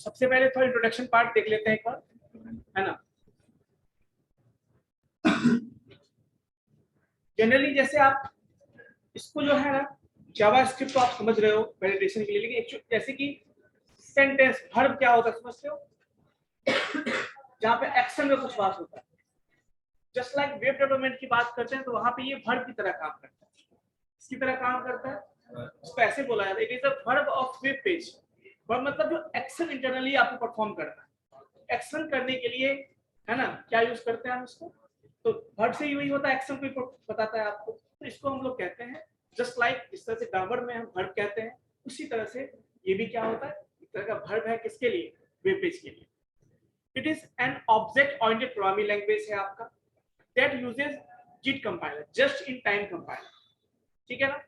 सबसे पहले थोड़ा इंट्रोडक्शन पार्ट देख लेते हैं एक बार, है ना। जनरली जैसे आप इसको जो है ना जावास्क्रिप्ट तो आप समझ रहे हो वैलिडेशन के लिए, लेकिन एक्चुअली जैसे कि सेंटेंस वर्ब क्या होता है समझते हो, जहाँ पे एक्शन में कुछ बात होता है। जस्ट लाइक वेब डेवलपमेंट की बात करते हैं तो वहां पे ये वर्ब की तरह काम करता है। इसकी तरह काम करता है, उसको ऐसे बोला जाता है, it is a verb of web page. Verb मतलब जो एक्शन इंटरनली आपको परफॉर्म करना है। एक्शन करने के लिए है ना क्या यूज करते हैं हम इसको, तो वर्ब से ही वही होता है, एक्शन को बताता है आपको, तो इसको हम लोग कहते हैं जस्ट लाइक जिस तरह से ग्रामर में हम वर्ब कहते हैं, उसी तरह से ये भी क्या होता है, एक तरह का वर्ब है। किसके लिए? वेब पेज के लिए। It is an object oriented programming language है आपका, that uses JIT compiler, just in time compiler, ठीक है ना।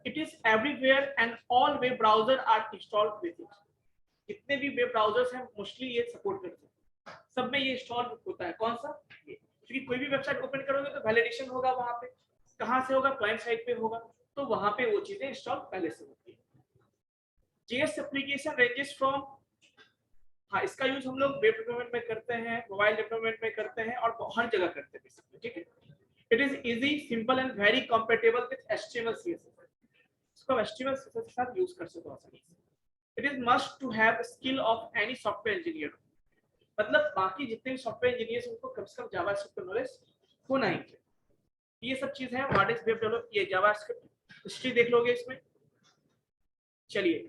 it is everywhere and all web browser are installed with it। जितने भी वेब ब्राउजर्स हैं मोस्टली ये सपोर्ट करते हैं, सब में ये इंस्टॉल होता है। कौन सा? ये, क्योंकि कोई भी वेबसाइट ओपन करोगे तो वैलिडेशन होगा वहां पे, कहां से होगा? क्लाइंट साइड पे होगा, तो वहां पे वो चीजें इंस्टॉल पहले से होती है। JS एप्लीकेशन रेंजेस फ्रॉम, हाँ इसका यूज हम लोग वेब डेवलपमेंट में करते हैं, मोबाइल डेवलपमेंट में करते हैं और हर जगह करते हैं, ठीक है। It is easy, simple and very compatible with HTML CSS। इसको HTML CSS के साथ यूज कर सकते हो आसानी से। It is must to have skill of any software engineer, मतलब बाकी जितने भी सॉफ्टवेयर इंजीनियर्स उनको कम से कम जावास्क्रिप्ट का नॉलेज होना ही चाहिए। ये सब चीज है। व्हाट इज वेब डेवलप, ये जावास्क्रिप्ट हिस्ट्री देख लोगे इसमें। चलिए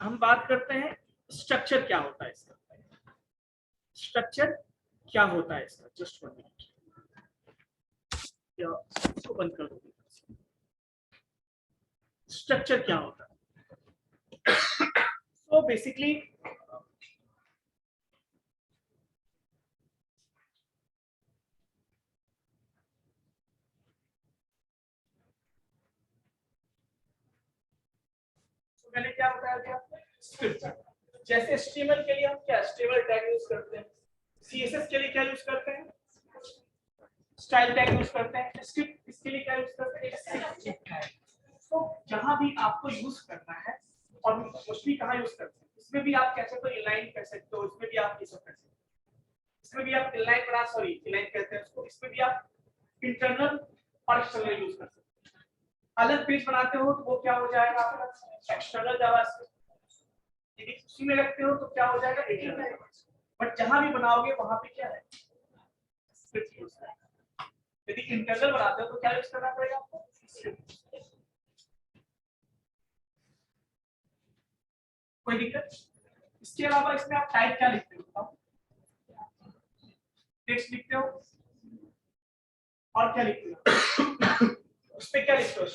हम बात करते हैं स्ट्रक्चर क्या होता है इसका। स्ट्रक्चर क्या होता है इसका, जस्ट 1 मिनट, इसको बंद कर दो। स्ट्रक्चर क्या होता है? तो बेसिकली पहले क्या बताया गया? स्क्रिप्ट। जैसे HTML के लिए हम क्या HTML टैग यूज करते हैं, CSS के लिए क्या यूज करते हैं? स्टाइल टैग यूज करते हैं। स्क्रिप्ट इसके लिए क्या यूज करते हैं? Script tag. तो जहां भी आपको यूज करना है, और मोस्टली कहां यूज करते हैं, इसमें भी आप कह सकते हो इनलाइन कर सकते हो, इसमें भी आप ये सब कर सकते हो, इसमें भी आप इनलाइन बना, सॉरी इनलाइन कहते हैं उसको, इसमें भी आप इंटरनल और एक्सटर्नल यूज कर सकते हो। अलग पेज बनाते हो तो वो क्या हो जाएगा आपका? External JavaScript. यदि उसी में रखते हो तो क्या हो जाएगा? इंटरनल। बट जहां भी बनाओगे वहां पे क्या है? स्क्रिप्ट यूज करना। यदि इंटरनल बनाते हो तो क्या यूज करना पड़ेगा आपको? स्क्रिप्ट। कोई दिक्कत? इसके अलावा इसमें आप टाइप क्या लिखते हो? टेक्स्ट लिखते हो और क्या लिखते हो? उस पे क्या लिखते हो?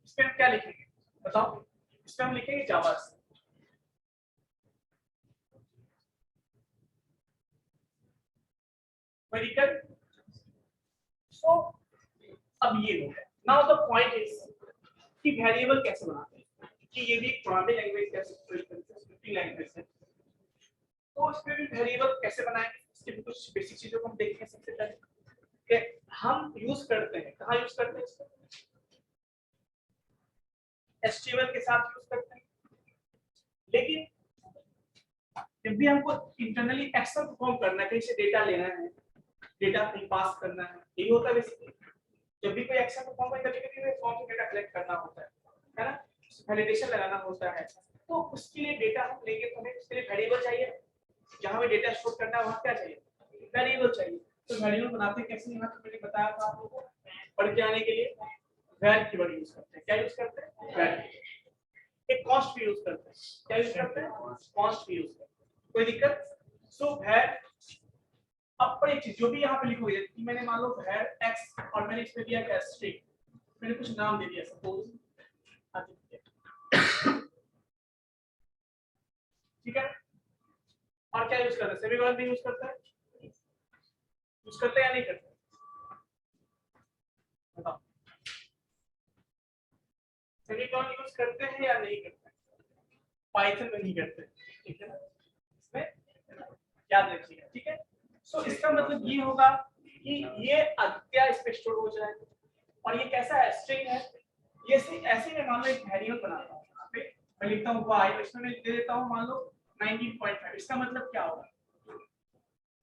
इस पे हम क्या लिखेंगे बताओ? इस पे हम लिखेंगे जावास्क्रिप्ट। कोई दिक्कत? सो अब ये हो गया। नाउ द पॉइंट इज कि वेरिएबल कैसे बनाते हैं, कि ये भी एक प्रोग्रामिंग लैंग्वेज कैसे स्क्रिप्टिंग लैंग्वेज है, तो इसमें भी वेरिएबल कैसे बनाएंगे, इसके भी कुछ बेसिक चीजों को हम देखेंगे। सबसे पहले कि हम यूज करते हैं, कहाँ यूज करते हैं इसको? HTML के साथ यूज करते हैं। लेकिन जब भी हमको इंटरनली एक्शन परफॉर्म करना है, कहीं से डेटा लेना है, डेटा कहीं पास करना है, यही होता है बेसिकली। जब भी कोई एक्शन परफॉर्म है कभी-कभी फॉर्म से डेटा कलेक्ट करना होता है ना, वैलिडेशन लगाना होता है, तो उसके लिए डेटा हम लेंगे तो हमें उसके लिए वेरिएबल चाहिए। जहां में डेटा स्टोर करना है वहां क्या चाहिए? वेरिएबल चाहिए। तो वेरिएबल बनाते कैसे, यहाँ तो मैंने बताया था आप लोगों को, पढ़ के आने के लिए var कीवर्ड यूज करते हैं। क्या यूज करते हैं? var। एक कॉस्ट भी यूज करते हैं। क्या यूज करते हैं? कॉस्ट भी यूज करते हैं। कोई दिक्कत? सो var, अब पर एक चीज जो भी यहाँ पे लिखोगे, कि मैंने मान लो var x और मैंने इसमें दिया क्या? स्ट्रिंग। मैंने कुछ नाम दे दिया सपोज आदित्य, ठीक है। और क्या यूज करते हैं? सेमीकोलन भी यूज करते हैं, यूज करते हैं या नहीं करते? बताओ, सेमीकोलन यूज करते हैं या नहीं करते? पाइथन में नहीं करते, ठीक है ना, इसमें याद रखिएगा, ठीक है। सो इसका मतलब ये होगा कि ये आदित्य इस पे स्टोर हो जाएगा, और ये कैसा है? स्ट्रिंग है। ये ऐसे में मान लो एक वेरिएबल बनाता हूं यहाँ पे, मैं लिखता हूँ y, इसमें मैं दे देता हूँ मान लो 19.5। इसका मतलब क्या होगा,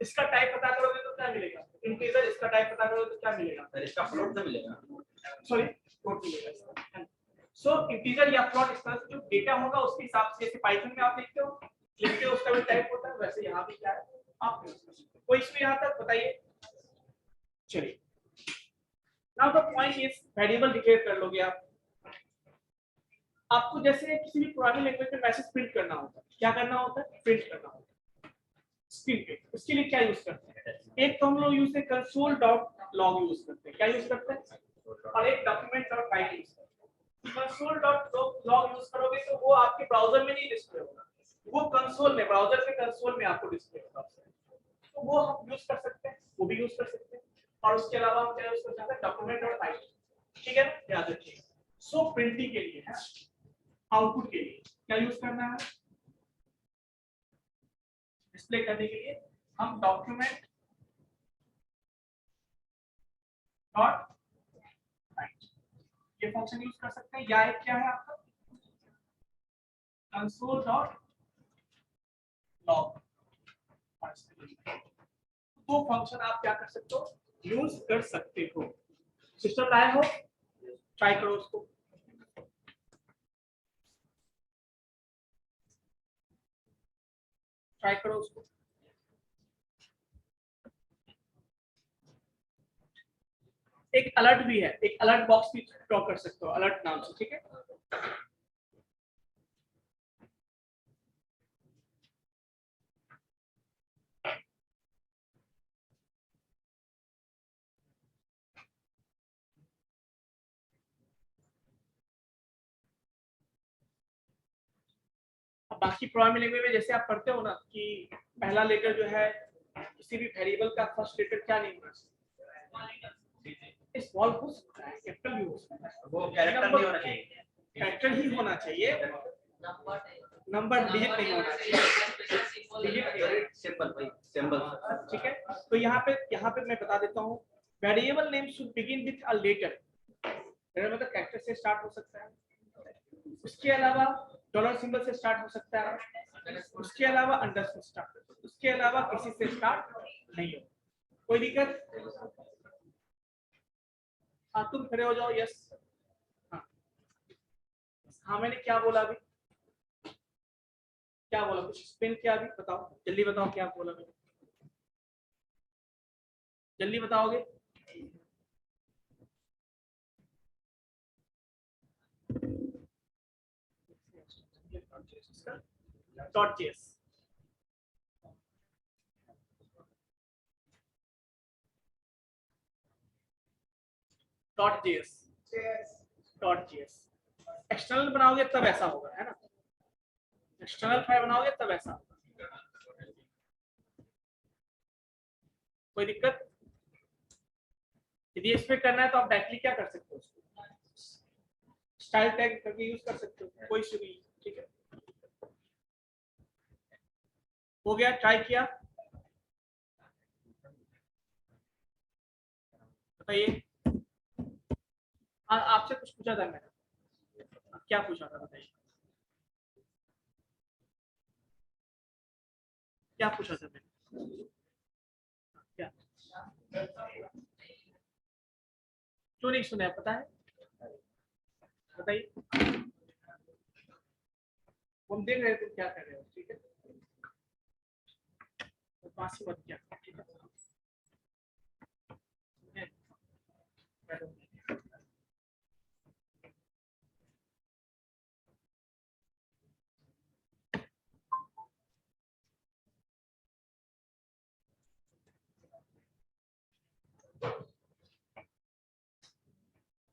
इसका टाइप पता करोगे तो क्या मिलेगा, इंटीजर। इसका टाइप पता करोगे तो क्या मिलेगा सर, इसका फ्लोट तो मिलेगा, सॉरी फ्लोट मिलेगा। सो इंटीजर या फ्लोट इस तरह से जो डेटा होगा उसके हिसाब से, जैसे पाइथन में आप लिखते हो उसका भी टाइप होता है, वैसे यहाँ भी क्या है आप कोई इशू यहाँ तक बताइए। चलिए now the point is variable declare कर लोगे आप। आपको जैसे किसी भी पुरानी लैंग्वेज में मैसेज प्रिंट करना होता है, क्या करना होता है, प्रिंट करना होता है स्क्रीन पे। उसके लिए क्या यूज करते हैं, एक तो हम लोग यूज करते हैं console.log यूज करते हैं, क्या यूज करते हैं, और एक document.write यूज करते हैं। console.log यूज करोगे तो वो आपके ब्राउजर में नहीं डिस्प्ले होगा, वो कंसोल में, ब्राउजर के कंसोल में आपको डिस्प्ले होगा, तो वो हम यूज कर सकते हैं, वो भी यूज कर सकते हैं। और उसके अलावा हम क्या यूज कर सकते हैं, document.write, ठीक है ना, याद रखिए। सो प्रिंटिंग के लिए है, आउटपुट के लिए क्या यूज करना है, डिस्प्ले करने के लिए हम डॉक्यूमेंट डॉट राइट ये फंक्शन यूज कर सकते हैं, या एक क्या है आपका कंसोल डॉट लॉग। दो फंक्शन आप क्या कर सकते हो, यूज कर सकते हो। सिस्टम लाए हो, ट्राई करो उसको। ट्राई करो उसको। एक अलर्ट भी है, एक अलर्ट बॉक्स भी ड्रॉ कर सकते हो अलर्ट नाम से, ठीक है। अब बाकी प्रोग्रामिंग लैंग्वेज में जैसे आप पढ़ते हो ना कि पहला लेटर जो है किसी भी वेरिएबल का फर्स्ट लेटर क्या नहीं होना चाहिए, स्मॉल हो सकता है, कैपिटल भी हो सकता है, वो कैरेक्टर नहीं होना चाहिए, कैरेक्टर ही होना चाहिए, नंबर डिजिट नहीं होना चाहिए, डिजिट सिंपल भाई, सिंबल, ठीक है। तो यहाँ पे मैं बता देता हूँ, variable name should begin with a letter, मतलब कैरेक्टर से स्टार्ट हो सकता है, उसके अलावा डॉलर सिंबल से स्टार्ट हो सकता है, उसके अलावा अंडरस्कोर स्टार्ट, उसके अलावा किसी से स्टार्ट नहीं हो। कोई दिक्कत, हाँ तुम खड़े हो जाओ, यस, हाँ हाँ मैंने क्या बोला अभी, क्या बोला, कुछ स्पेन किया अभी, बताओ जल्दी बताओ क्या बोला मैंने, जल्दी बताओगे। Dot JS, dot JS, dot JS external बनाओगे तब ऐसा होगा, है ना, एक्सटर्नल फाइल बनाओगे तब ऐसा होगा। कोई दिक्कत, यदि इसमें करना है तो आप डायरेक्टली क्या कर सकते हो, स्टाइल टैग करके यूज कर सकते हो, कोई इशू नहीं, ठीक है। हो गया, ट्राई किया, बताइए। आपसे कुछ पूछा था मैंने, क्या पूछा था बताइए, क्या पूछा था मैंने, क्या, क्यों नहीं सुना पता है, बताइए। हम देख रहे थे क्या कर रहे हो, ठीक है, तो पास ही मत क्या, ठीक है।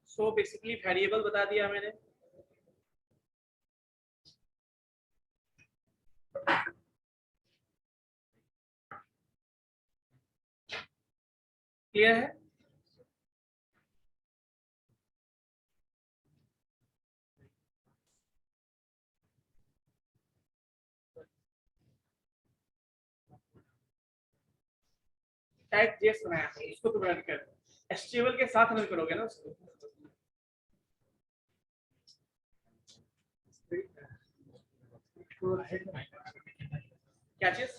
सो बेसिकली वेरिएबल बता दिया मैंने, क्लियर है। टाइप जेएस बनाया उसको तो रन कर, एचटीएमएल के साथ रन करोगे ना उसको, क्या चीज?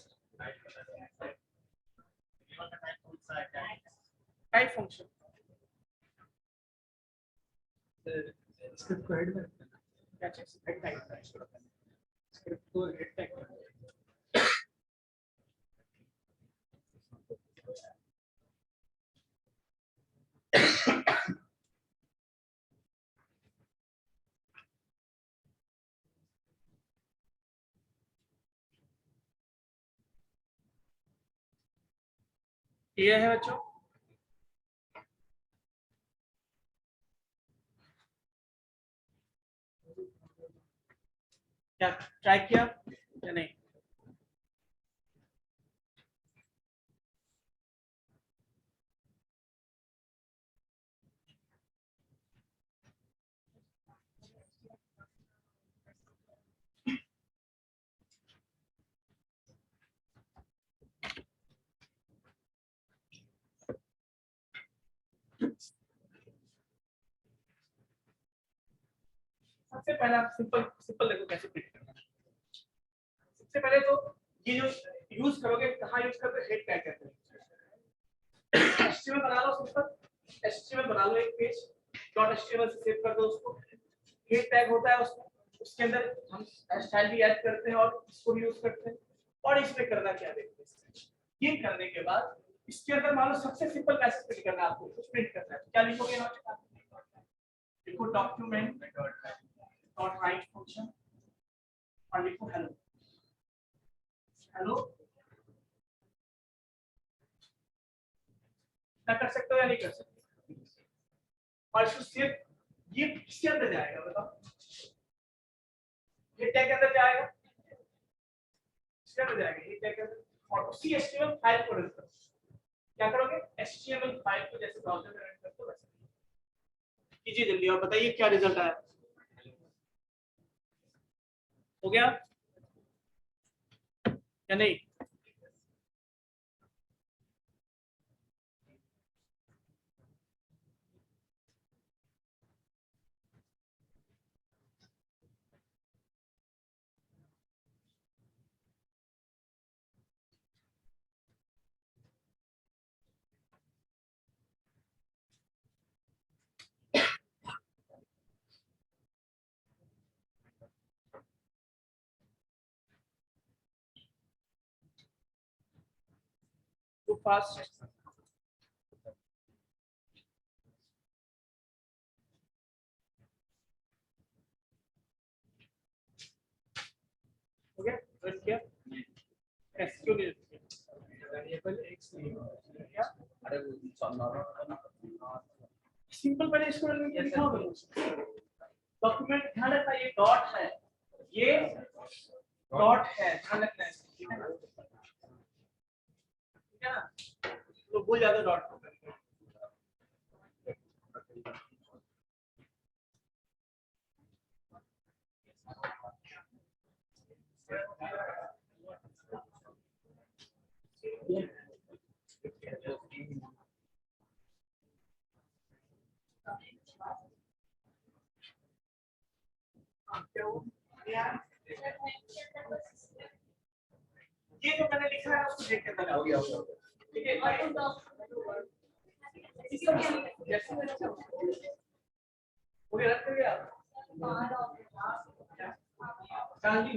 Type function. स्क्रिप्ट को हेड में क्या चीज? हेड टैग स्क्रिप्ट को हेड टैग ये है बच्चों। क्या ट्राई किया या नहीं? सबसे पहले आप सिंपल सिंपल देखो कैसे प्रिंट करना है। सबसे पहले तो ये जो यूज करोगे, कहाँ यूज करते हैं? हेड टैग कहते हैं। एचटीएमएल बना लो, सिंपल एचटीएमएल बना लो, एक पेज डॉट एचटीएमएल से सेव कर दो उसको। हेड टैग होता है उसमें, उसके अंदर हम स्टाइल भी ऐड करते हैं और इसको भी यूज करते हैं। और इसमें करना क्या देखते हैं, ये करने के बाद इसके अंदर मान लो सबसे सिंपल मैसेज प्रिंट करना है, आपको कुछ प्रिंट करना है, क्या लिखोगे? लिखो डॉक्यूमेंट डॉट राइट फंक्शन और लिखो हेलो। हेलो क्या कर सकते हो या नहीं कर सकते? और इसको सिर्फ ये किसके अंदर जाएगा बताओ? ये टैग के अंदर जाएगा, इसके अंदर जाएगा ये टैग के अंदर। और उसी एचटीएमएल फाइल को रन करो। क्या करोगे? एचटीएमएल फाइल को जैसे ब्राउज़र में रन करते हो वैसे कीजिए जल्दी और बताइए क्या रिजल्ट आया। हो गया या नहीं? Too fast. हो गया? रन किया? यस, क्यों नहीं रन किया? वेरिएबल एक्स नहीं क्या? अरे वो नॉर्मल सिंपल पहले इसको रन करके दिखाओ मेरे को। डॉक्यूमेंट ध्यान रखना, ये डॉट है, ये डॉट है, ध्यान रखना है, ठीक है ना? ठीक है ना? तो भूल जाते डॉट को। ये जो मैंने लिखा है उसको देख के बताओ। हो गया हो गया ठीक है, जैसे मैंने लिखा हो गया, रख दिया चांदी।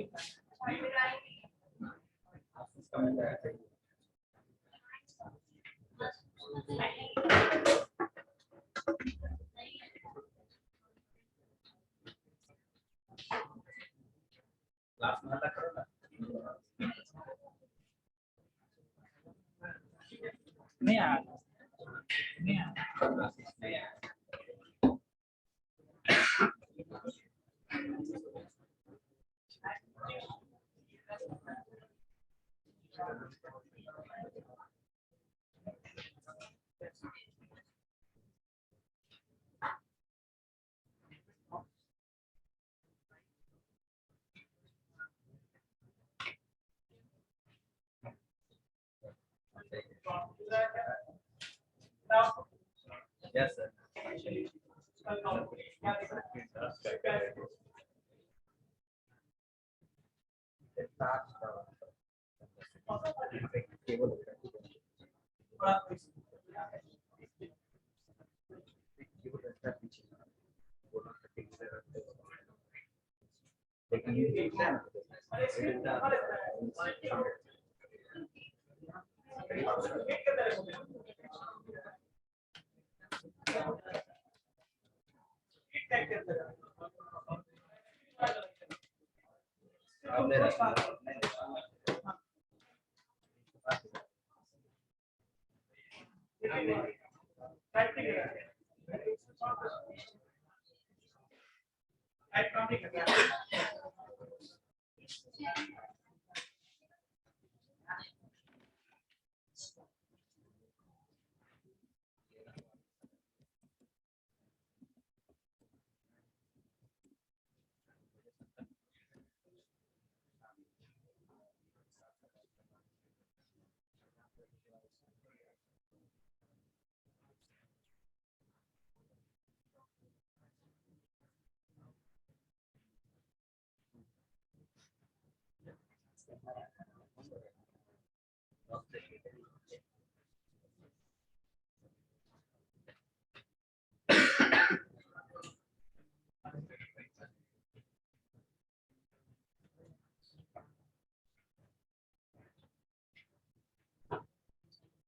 लास्ट में तक करो ना नहीं आ नहीं आ yes sir cable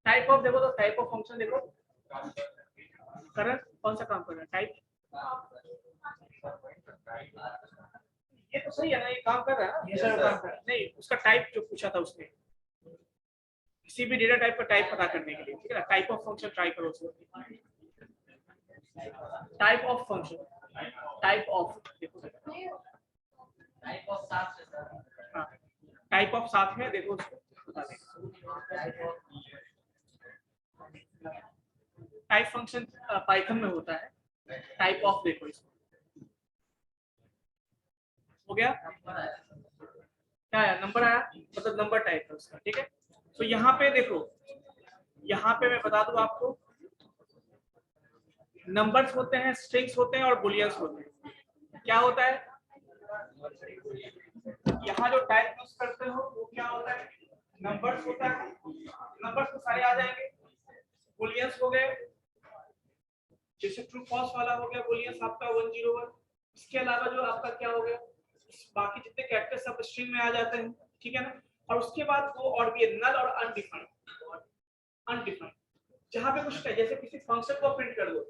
type of देखो तो टाइप ऑफ फंक्शन देखो करंट कौन सा काम कर रहा है टाइप ये तो सही है ना ये काम कर रहा है ना Yes, sir. काम कर रहा है नहीं उसका टाइप जो पूछा था उसने किसी भी डेटा टाइप का टाइप पता करने के लिए ठीक है ना टाइप ऑफ फंक्शन ट्राई करो उसको type of function type of देखो टाइप ऑफ साथ में देखो उसको बता देगा टाइप फंक्शन पाइथन में होता है टाइप ऑफ देखो इसको हो गया क्या आया नंबर आया मतलब नंबर टाइप है उसका ठीक है तो यहाँ पे देखो यहाँ पे मैं बता दूं आपको नंबर्स होते हैं स्ट्रिंग्स होते हैं और बुलियंस होते हैं क्या होता है यहाँ जो टाइप यूज करते हो वो क्या होता है नंबर्स होता है नंबर्स तो सारे आ जाएंगे बुलियंस हो गए जैसे ट्रू फॉल्स वाला हो गया बुलियंस आपका 101 इसके अलावा जो आपका क्या हो गया बाकी जितने कैरेक्टर सब स्ट्रिंग में आ जाते हैं ठीक है ना और उसके बाद वो और भी नल और अनडिफाइंड जहां पे कुछ जैसे किसी फंक्शन को प्रिंट कर दो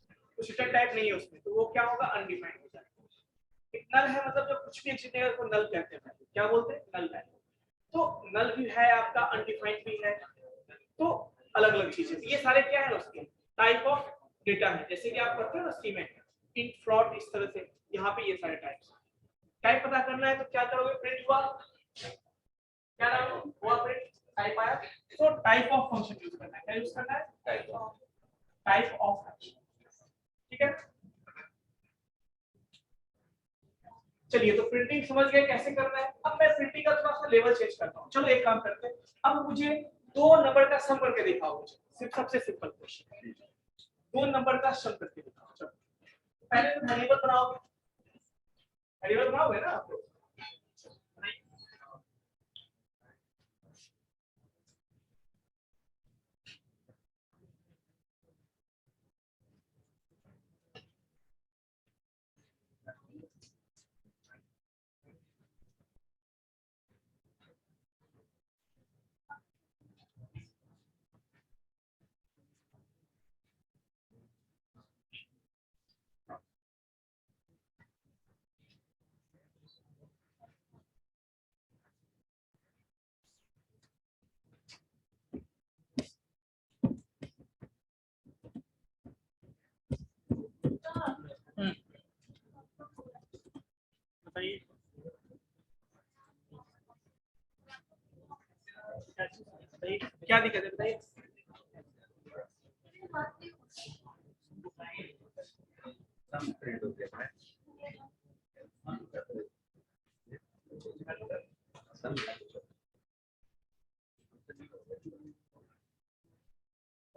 कुछ रिटर्न टाइप नहीं है उसमें तो वो क्या होगा अनडिफाइंड हो जाएगा एक नल है मतलब जो कुछ भी एग्जीक्यूट को नल कहते हैं क्या बोलते हैं नल टाइप तो नल भी है आपका अनडिफाइंड भी है तो अलग अलग चीजें ये सारे क्या है उसके टाइप ऑफ डेटा है जैसे कि आप करते हो ना सी में इंट फ्लोट इस तरह से यहाँ पे ये सारे टाइप्स टाइप पता करना है तो क्या करोगे प्रिंट हुआ क्या नाम हुआ प्रिंट टाइप आया तो टाइप ऑफ फंक्शन यूज करना है क्या यूज करना है टाइप ऑफ फंक्शन ठीक है चलिए तो प्रिंटिंग समझ गए कैसे करना है अब मैं प्रिंटिंग का थोड़ा सा लेवल चेंज करता हूँ चलो एक काम करते हैं अब मुझे 2 नंबर का सम करके दिखाओ मुझे सिर्फ सबसे सिंपल क्वेश्चन 2 नंबर का सम करके दिखाओ चलो पहले तो वेरिएबल बनाओगे ना आप लोग बताइए क्या दिक्कत है बताइए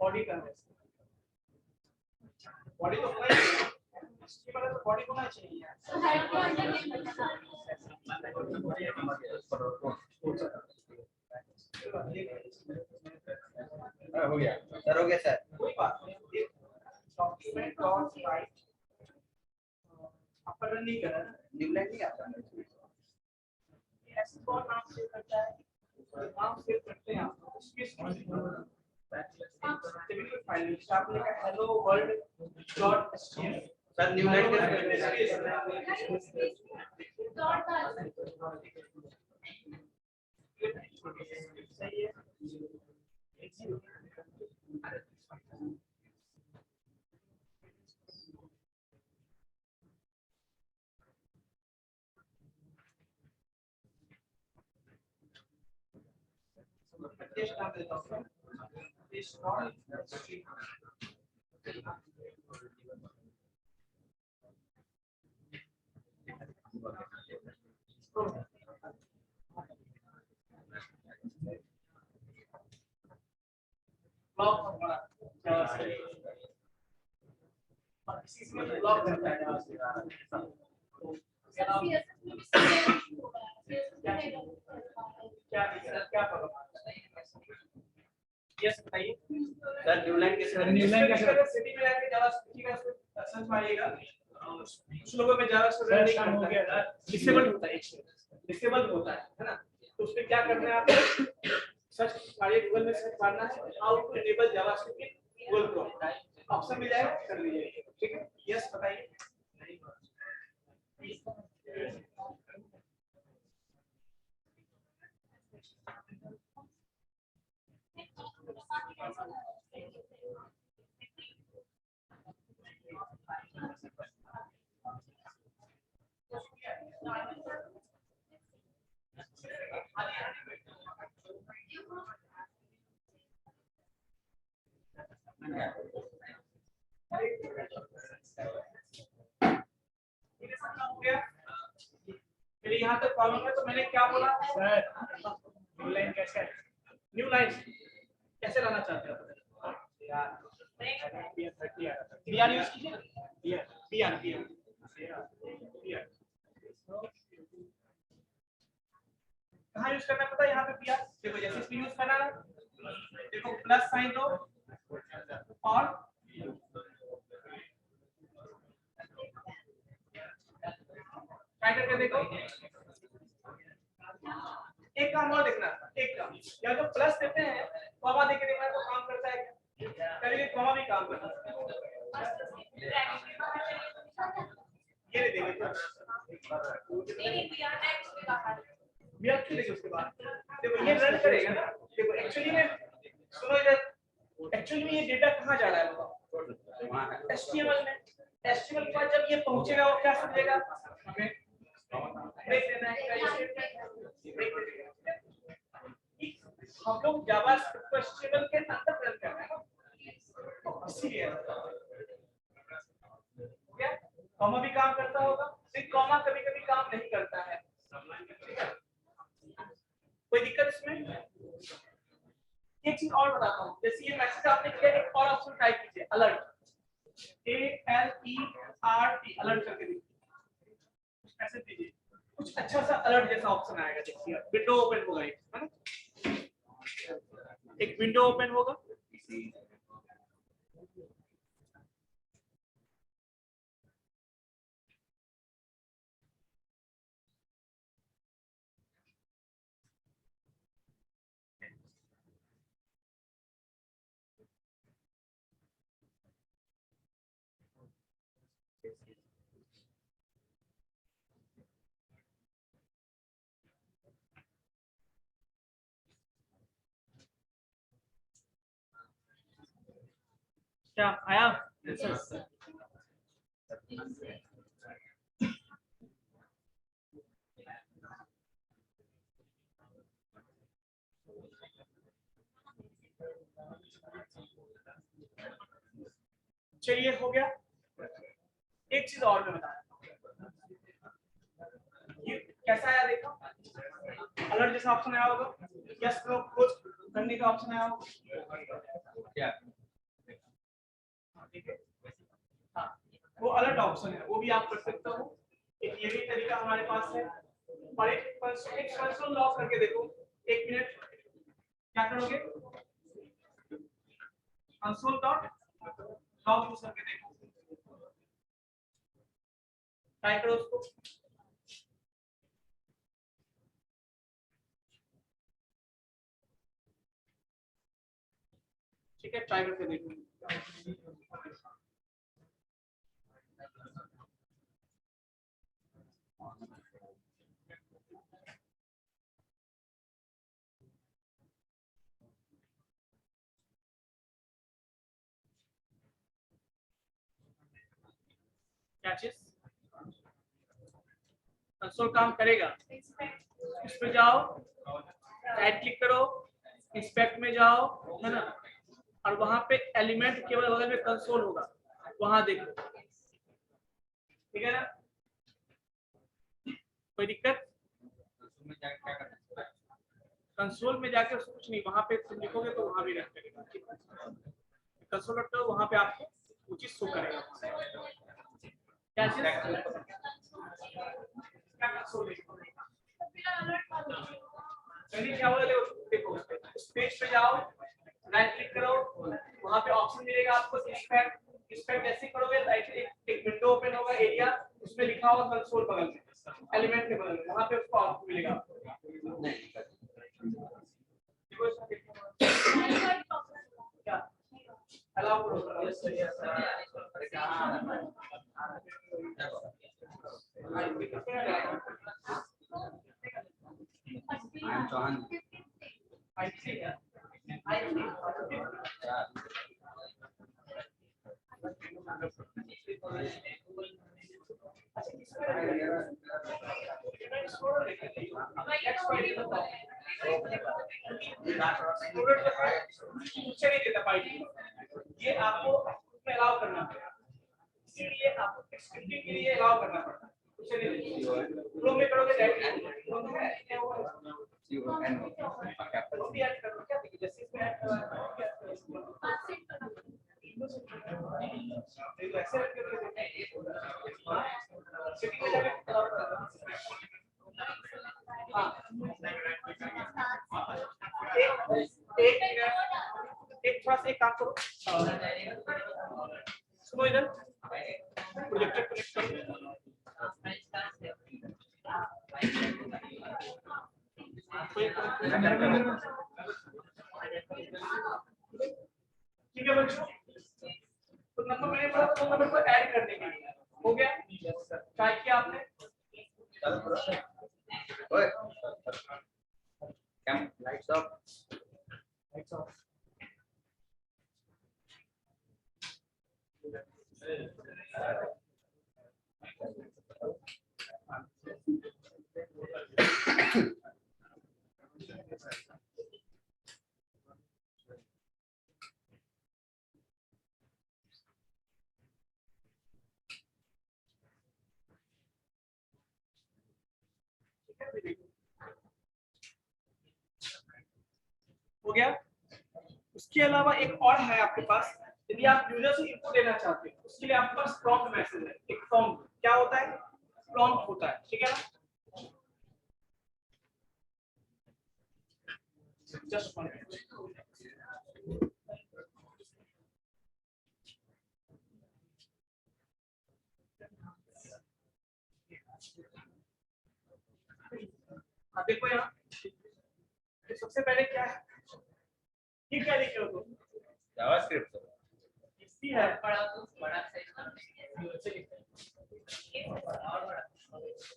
बॉडी का है बॉडी तो होना ही चाहिए इसके बाद तो बॉडी होना चाहिए हो गया सर, हो गया सर। कोई बात नहीं, डॉक्यूमेंट डॉट राइट अपन नहीं करना, न्यू लाइन नहीं आता ऐसे कौन नाम सेव करता है, नाम सेव करते हैं आप उसके फाइल में आपने लिखा hello world dot HTML sir. New line सही है। टेस्ट नाम देता हूँ, टेस्ट नॉट ब्लॉक होगा इसी से ब्लॉक करता है क्या यस बताइए सर। न्यू लाइन कैसे न्यू लाइन कैसे सिटी में जाके जावास्क्रिप्ट का सर्च मारिएगा, कुछ लोगों में जावास्क्रिप्ट नहीं हो करता गया है, डिसेबल होता है, डिसेबल होता है ना। तो उसमें क्या करना है आपको, सर्च मारिए, गूगल में सर्च मारना है how to enable JavaScript in Google Chrome, option मिल जाएगा, कर लीजिए। ठीक है, यस बताइए। मेरे यहाँ तक प्रॉब्लम है, तो मैंने क्या बोला सर न्यू लाइन कैसे न्यू लाइन कैसे लाना चाहते हो बीआर यूज कीजिए, बीआर कहाँ यूज करना पता है, यहाँ पे बीआर देखो, जैसे इसमें यूज करना है, देखो प्लस साइन दो और क्या करके देखो, एक काम और देखना, एक काम या तो प्लस देते हैं, कॉमा देके देखना तो काम करता है क्या, कभी कॉमा भी काम करता है, ये नहीं देंगे भी आप देखिए, उसके बाद देखो ये रन करेगा ना, देखो एक्चुअली में सुनो इधर, एक्चुअली में ये डेटा कहाँ जा रहा है बताओ, एचटीएमएल में, एचटीएमएल के बाद जब ये पहुंचेगा वो क्या समझेगा, हमें ब्रेक देना है, हम लोग जावास्क्रिप्ट को एचटीएमएल के अंदर रन कर रहे हैं, इसीलिए क्या कॉमा भी काम करता होगा, लेकिन कॉमा कभी-कभी काम नहीं करता है, कोई दिक्कत इसमें। एक चीज और बताता हूँ, जैसे ये मैसेज आपने किया, एक और ऑप्शन टाइप कीजिए, अलर्ट, ALERT, अलर्ट करके दीजिए, कुछ मैसेज दीजिए, कुछ अच्छा सा अलर्ट जैसा ऑप्शन आएगा, देखिए विंडो ओपन होगा, है ना, एक विंडो ओपन होगा, क्या आया चलिए, हो गया। एक चीज और मैं बता रहा हूँ, ये कैसा आया देखो, अलर्ट जैसा ऑप्शन आया होगा, यस नो क्लोज करने का ऑप्शन आया होगा क्या, ठीक है, हाँ वो अलर्ट ऑप्शन है, वो भी आप कर सकते हो, एक ये भी तरीका हमारे पास है, और एक कंसोल लॉग करके देखो, 1 मिनट क्या करोगे, कंसोल डॉट लॉग यूज करके देखो, टाइप करो उसको। ठीक है, ट्राई करके देखो। क्या चीज कंसोल काम करेगा, इस पे जाओ, राइट क्लिक करो, इंस्पेक्ट में जाओ, है ना, और वहां पे एलिमेंट केवल बगल में कंसोल होगा, वहां देखो, ठीक है ना, कोई दिक्कत? कंसोल में जाके उसको कुछ नहीं, वहां पे तुम लिखोगे तो वहां भी रख करेगा, कंसोल रखते हो वहां पे आपको वो चीज शो करेगा। क्या चीज क्या कंसोल क्या बोला, देखो उस पेज पे जाओ, राइट क्लिक करो, वहां पे ऑप्शन मिलेगा आपको इंस्पेक्ट, इंस्पेक्ट जैसे करोगे राइट एक विंडो ओपन होगा, एरिया, उसमें लिखा होगा कंसोल बगल में, एलिमेंट के बगल में, वहां पे उसको आउटपुट मिलेगा। क्या अलाउ करो, चौहान ये आपको उसमें अलाउ करना पड़ेगा, इसीलिए आपको स्क्रिप्टिंग के लिए अलाउ करना पड़ता है, उसे नहीं फ्लो में करोगे डायरेक्टली फ्लो में है क्या वो भी ऐड करो, क्या देखिए जैसे इसमें ऐड करना ऐसे रख के सेटिंग में जाके हां एक थोड़ा सा एक काम करो, सुनो इधर प्रोजेक्टर कनेक्ट करो, ठीक है बच्चों, तो नंबर मैंने बोला तो नंबर को ऐड करने के लिए हो गया, ट्राई किया आपने, ओए कैम लाइट्स ऑफ हो गया। उसके अलावा एक और है आपके पास, यदि आप यूजर से इनपुट लेना चाहते हैं उसके लिए आपके पास प्रॉम्प्ट मैसेज है, एक प्रॉम्प्ट क्या होता है, प्रॉम्प्ट होता है, ठीक है ना, जस्ट वन मिनट, देखो यहाँ सबसे पहले क्या है, ये क्या लिखे हो तुम, जावास्क्रिप्ट इसी है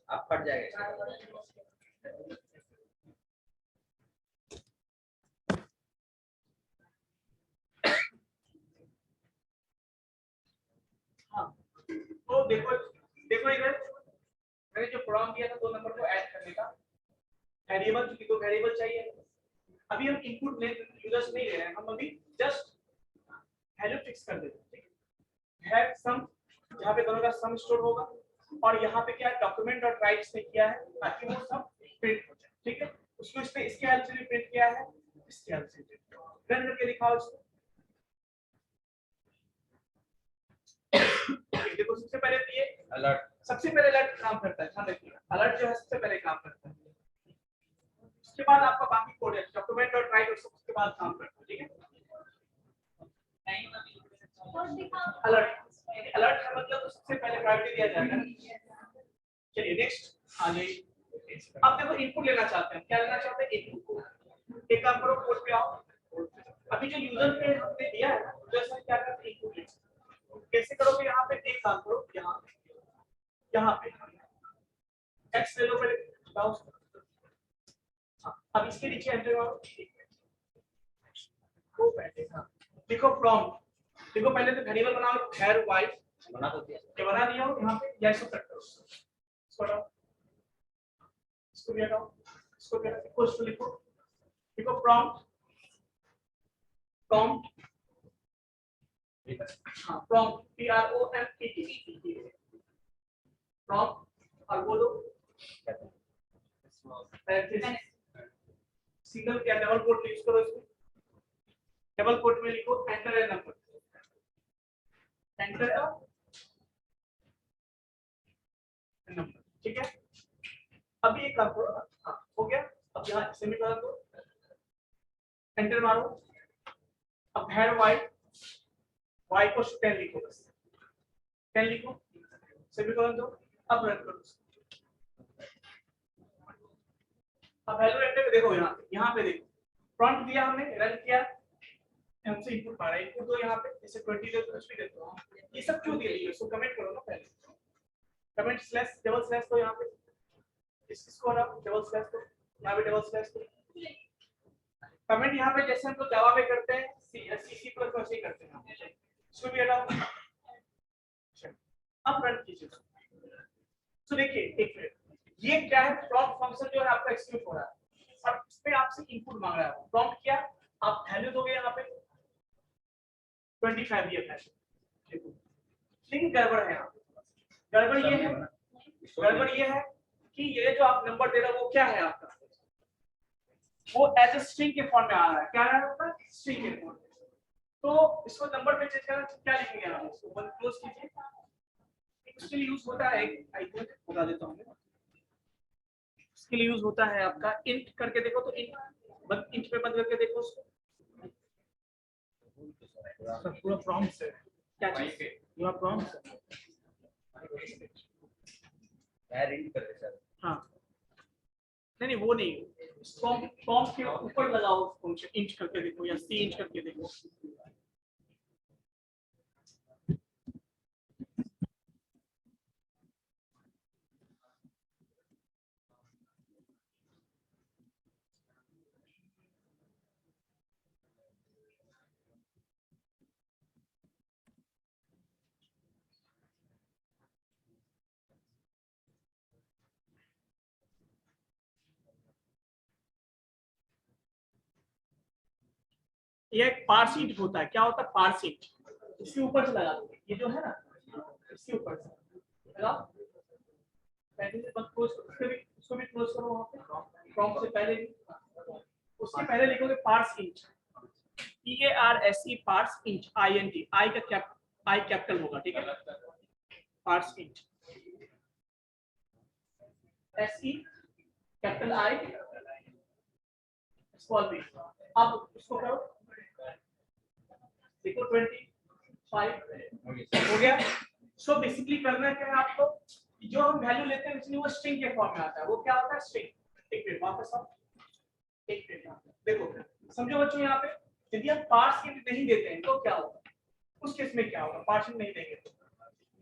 आप फट जाएगा। हाँ तो देखो देखो इधर मैंने जो प्रोग्राम दिया था 2 नंबर को ऐड करने का, वेरिएबल क्योंकि 2 वेरिएबल चाहिए, अभी हम इनपुट ले यूजर्स नहीं ले रहे हैं, हम अभी जस्ट वैल्यू फिक्स कर देते हैं, ठीक है, सम जहां पे दोनों का सम स्टोर होगा, और यहाँ पे क्या डॉक्यूमेंट डॉट राइट्स ने किया है ताकि वो सब प्रिंट हो जाए, ठीक है, उसको इस पे इसके हेल्प से भी प्रिंट किया है, इसके हेल्प से रन करके दिखाओ इसको, नहीं, देखो सबसे पहले तो ये अलर्ट सबसे पहले अलर्ट काम करता है, ध्यान रखिए अलर्ट जो है सबसे पहले काम करता है, उसके बाद आपका बाकी कोड है डॉक्यूमेंट और राइट और उसके बाद काम करता है, ठीक है। अलर्ट अलर्ट का मतलब सबसे पहले प्रायोरिटी दिया जाएगा। चलिए नेक्स्ट आ जाइए। अब देखो इनपुट लेना चाहते हैं, क्या लेना चाहते हैं इनपुट। एक काम करो कोड पे आओ, अभी जो यूजर पे हमने दिया है तो इसमें क्या करते हैं इनपुट लेते हैं। कैसे करोगे, यहाँ पे एक काम करो, यहाँ पे एक्स ले लो पहले, बताओ। अब इसके नीचे एंटर मारो, वो बैठेगा। देखो प्रॉम्प्ट, देखो पहले तो वेरिएबल बना लो var y, बना तो दिया ये बना दिया हो, यहाँ पे जैसे कट करो, इसको हटाओ, इसको भी हटाओ, इसको भी हटाओ, इक्वल्स टू लिखो, देखो प्रॉम्प्ट हाँ प्रॉम्प्ट PROMPT प्रॉम्प्ट और बोलो सिंगल क्या डबल कोट यूज करो, इसमें डबल कोट में लिखो enter a number, enter number, ठीक है। अभी एक काम करो, हाँ हो गया। अब यहाँ सेमीकोलन दो, एंटर मारो, अब var y को 10 लिखो, बस 10 लिखो, सेमीकोलन दो, अब रन करो। अब वैल्यू एंटर देखो, यहाँ पे देखो प्रॉम्प्ट दिया हमने, रन किया, हमसे इनपुट आ रहा है, इनपुट दो यहाँ पे, जैसे 20 दे तो 20 देता हूँ। ये सब क्यों दिए हैं, इसको कमेंट करो ना पहले, कमेंट स्लैश डबल स्लैश तो यहाँ पे इसको हटाओ, डबल स्लैश तो यहाँ पे डबल स्लैश तो कमेंट यहाँ पे जैसे हम तो जावा में करते हैं, सी प्लस में ऐसे ही करते हैं, इसको भी हटाओ। अब रन कीजिए, तो देखिए एक मिनट, ये क्या है, प्रॉम्प्ट फंक्शन जो है आपका एग्जीक्यूट हो रहा है और इस पे आपसे इनपुट मांग रहा है। प्रॉम्प्ट किया, आप वैल्यू दोगे यहाँ पे 25 दिया था, लेकिन गड़बड़ है यहाँ, गड़बड़ ये है कि ये जो आप नंबर दे रहे हो वो क्या है आपका, वो एज अ स्ट्रिंग के फॉर्म में आ रहा है, क्या है आपका स्ट्रिंग के फॉर्म में। तो इसको नंबर पे चेंज करना, क्या लिखेंगे आप, इसको वन क्लोज कीजिए, इसके लिए यूज होता है आइकन बता देता हूँ, इसके लिए यूज होता है आपका इंट करके देखो, तो इंट पे बंद करके देखो उसको, पूरा प्रॉम्प्ट है, क्या चीज पूरा प्रॉम्प्ट है। रीड कर दे सर। हाँ नहीं वो नहीं, प्रॉम्प्ट के ऊपर लगाओ फंक्शन, इंच करके देखो या सी इंच करके देखो। ये एक पार्सिंट होता है, क्या होता है पार्सिंट, इसके ऊपर से लगा दो, ये जो है ना इसके ऊपर से लगाओ, पहले से बस क्लोज, उसको भी क्लोज करो वहां पे, प्रॉम्प्ट से पहले उसके पहले लिखोगे parse int, PARSE parse int, INT, I का आई कैपिटल होगा, ठीक है, parse int SE capital I small b। अब इसको करो, देखो 25 हो गया। सो बेसिकली करना क्या है आपको, जो हम वैल्यू लेते हैं इसलिए वो स्ट्रिंग के फॉर्म में आता है, वो क्या होता है स्ट्रिंग। एक मिनट वापस आओ, एक मिनट देखो समझो बच्चों, यहाँ पे यदि हम पार्स इंट नहीं देते हैं तो क्या होगा, उस केस में क्या होगा, पार्स इंट नहीं देंगे तो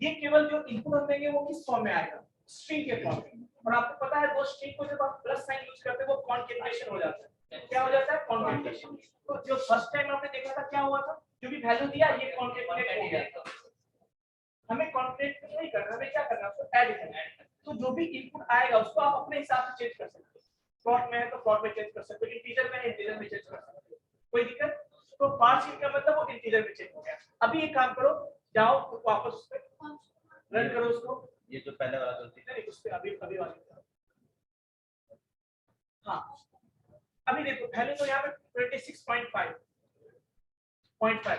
ये केवल जो इनपुट हम देंगे वो किस फॉर्म में आएगा, स्ट्रिंग के फॉर्म में। और आपको पता है दो स्ट्रिंग को जब आप प्लस साइन यूज करते हैं वो कॉन्केटेनेशन हो जाता है, क्या हो जाता है कॉन्केटेनेशन। तो जो फर्स्ट टाइम आपने देखा था क्या हुआ था, जो भी वैल्यू दिया ये कॉन्केटेनेट हो गया, हमें कॉन्केटेनेट नहीं करना, हमें क्या करना है उसको ऐड करना है। तो जो भी इनपुट आएगा उसको आप अपने हिसाब से चेंज कर सकते हो, फ्लोट में है तो फ्लोट में चेंज कर सकते हो, इंटीजर में है इंटीजर में चेंज कर सकते हो, कोई दिक्कत। तो पार्स इंट का मतलब वो इंटीजर में चेंज हो गया। अभी एक काम करो, जाओ तो वापस उस पे रन करो उसको, ये जो पहले वाला गलती नहीं उस पे अभी वाला, हाँ अभी देखो वैल्यू तो यहाँ पे 26.5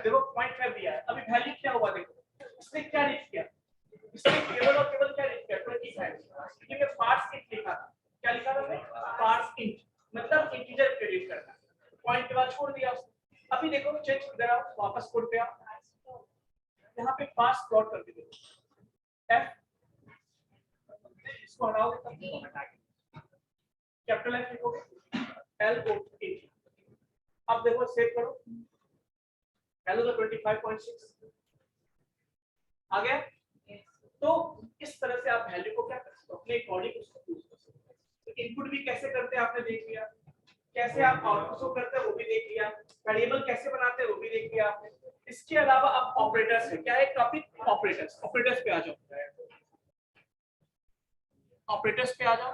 देखो 0.5 दिया है, अभी वैल्यू क्या हुआ देखो, इसने क्या रीड किया इसमें केवल और केवल क्या लिखा है 25, क्योंकि पार्ट्स इंट लिखा था। क्या लिखा था पार्ट्स इंट, मतलब इंटीजर प्रेडिक्ट करना, पॉइंट के बाद छोड़ दिया उसने। अभी देखो चेंज कर रहा हूं, वापस कोड पे आओ, यहाँ पे पार्ट्स प्लॉट कर दीजिए f, इसको हटाओगे तब हटा के कैपिटल F लिखोगे L O T। अब देखो सेव करो, वैल्यू तो 25.6 आ गया। तो इस तरह से आप वैल्यू को क्या कर सकते हो, अपने अकॉर्डिंग उसको यूज कर सकते हो। तो इनपुट भी कैसे करते हैं आपने देख लिया, कैसे आप आउटपुट को करते हैं वो भी देख लिया, वेरिएबल कैसे बनाते हैं वो भी देख लिया आपने। इसके अलावा अब ऑपरेटर्स है, क्या है टॉपिक ऑपरेटर्स। ऑपरेटर्स पे आ जाओ, ऑपरेटर्स पे आ जाओ।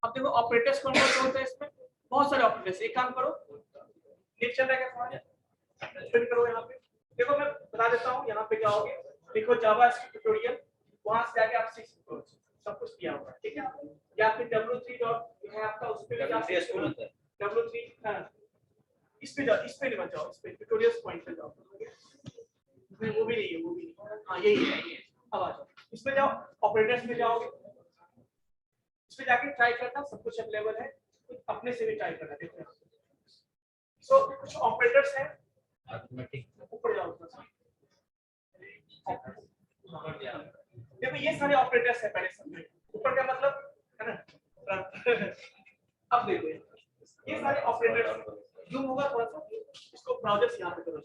अब देखो ऑपरेटर्स कौन कौन से होते हैं इसमें, बहुत सारे ऑपरेटर्स। एक काम करो, नेट चल रहा है क्या, प्रिंट करो यहाँ पे। देखो मैं बता देता हूँ, यहाँ पे जाओगे देखो जावास्क्रिप्ट ट्यूटोरियल, वहां से जाके आप सीख सकते हो, सब कुछ दिया हुआ है, ठीक है। या फिर w3 डॉट है आपका, उस पे भी जा सकते हो। w3 हां, इस पे जाओ, इस पे नहीं जाओ, इस पे ट्यूटोरियल्स पॉइंट पे जाओ। नहीं वो भी नहीं है, वो भी नहीं, हां यही है। अब आ जाओ इस पे, जाओ ऑपरेटर्स में जाओगे, इस पे जाके ट्राई करना, सब कुछ अवेलेबल है, कुछ अपने से भी ट्राई करना, देखो। सो कुछ ऑपरेटर्स हैं, अरिथमेटिक ऊपर जाओ थोड़ा सा। देखो ये सारे ऑपरेटर्स हैं, पहले समझो ऊपर का मतलब है ना। अब देखो ये सारे ऑपरेटर्स, जूम होगा थोड़ा सा, इसको ब्राउजर से यहाँ पे करो,